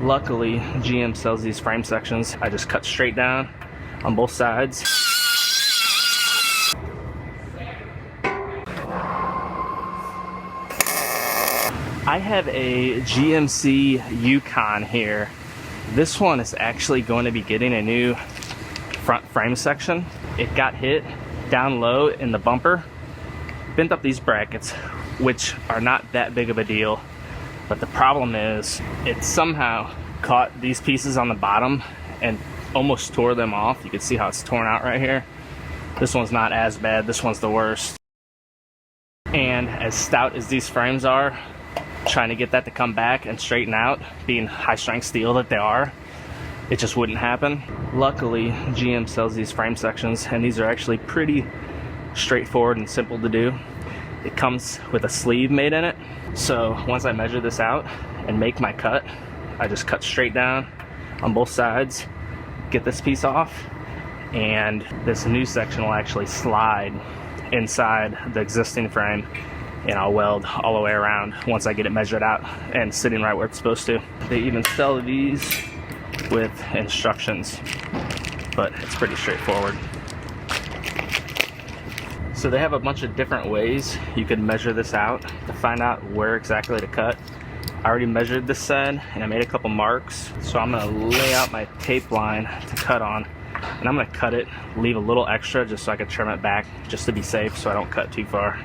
Luckily, GM sells these frame sections. I just cut straight down on both sides. I have a GMC Yukon here. This one is actually going to be getting a new front frame section. It got hit down low in the bumper, bent up these brackets, which are not that big of a deal. But the problem is it somehow caught these pieces on the bottom and almost tore them off. You can see how it's torn out right here. This one's not as bad. This one's the worst. And as stout as these frames are, trying to get that to come back and straighten out, being high strength steel that they are, it just wouldn't happen. Luckily, GM sells these frame sections, and these are actually pretty straightforward and simple to do. It comes with a sleeve made in it. So once I measure this out and make my cut, I just cut straight down on both sides, get this piece off, and this new section will actually slide inside the existing frame, and I'll weld all the way around once I get it measured out and sitting right where it's supposed to. They even sell these with instructions, but it's pretty straightforward. So they have a bunch of different ways you could measure this out to find out where exactly to cut. I already measured this side and I made a couple marks, so I'm gonna lay out my tape line to cut on, and I'm gonna cut it, leave a little extra just so I can trim it back just to be safe so I don't cut too far.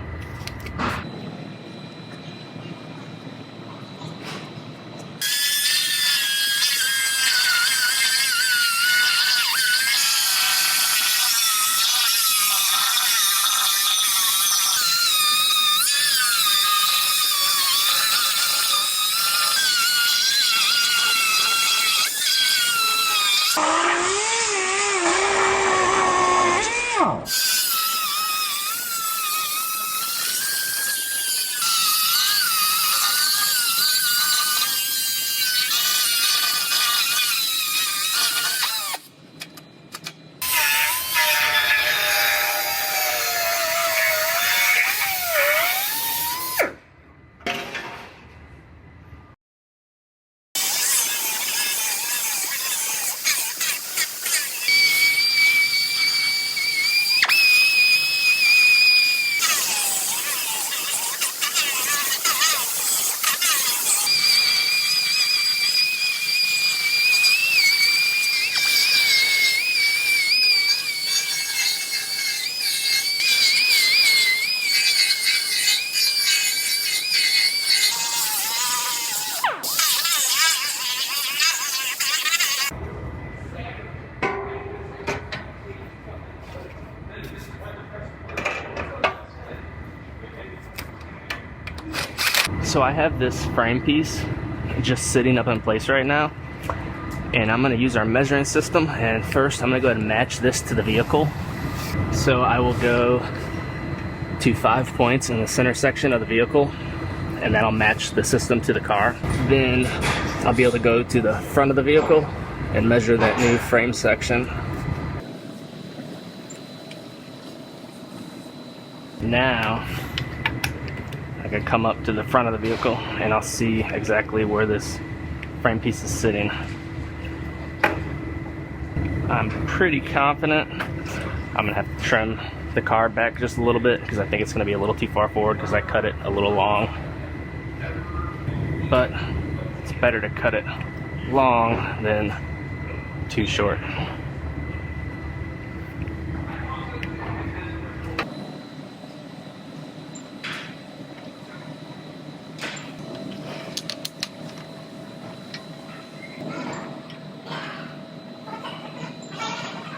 So I have this frame piece just sitting up in place right now, and I'm gonna use our measuring system, and first I'm gonna go ahead and match this to the vehicle. So I will go to 5 points in the center section of the vehicle, and that'll match the system to the car. Then I'll be able to go to the front of the vehicle and measure that new frame section. Now I can come up to the front of the vehicle and I'll see exactly where this frame piece is sitting. I'm pretty confident I'm gonna have to trim the car back just a little bit because I think it's gonna be a little too far forward because I cut it a little long. But it's better to cut it long than too short.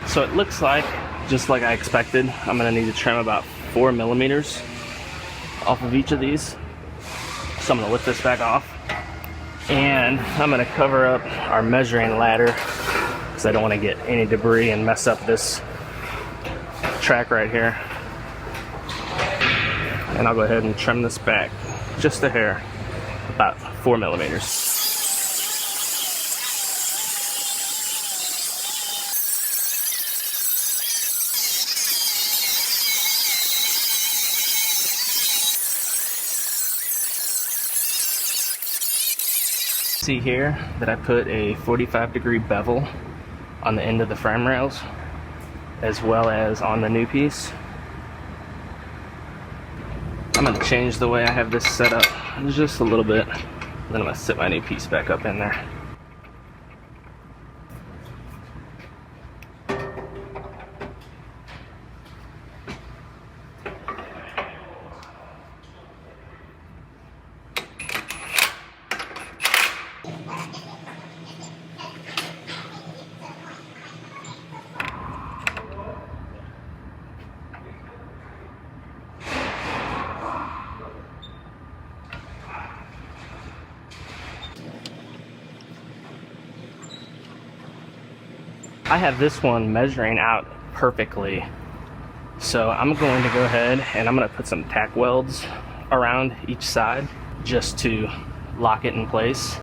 So it looks like, just like I expected, I'm gonna need to trim about 4 millimeters off of each of these. So I'm gonna lift this back off, and I'm gonna cover up our measuring ladder because I don't want to get any debris and mess up this track right here. And I'll go ahead and trim this back just a hair, about 4 millimeters. see here that I put a 45-degree bevel on the end of the frame rails as well as on the new piece. I'm going to change the way I have this set up just a little bit, then I'm going to set my new piece back up in there. I have this one measuring out perfectly, so I'm going to go ahead and I'm going to put some tack welds around each side just to lock it in place.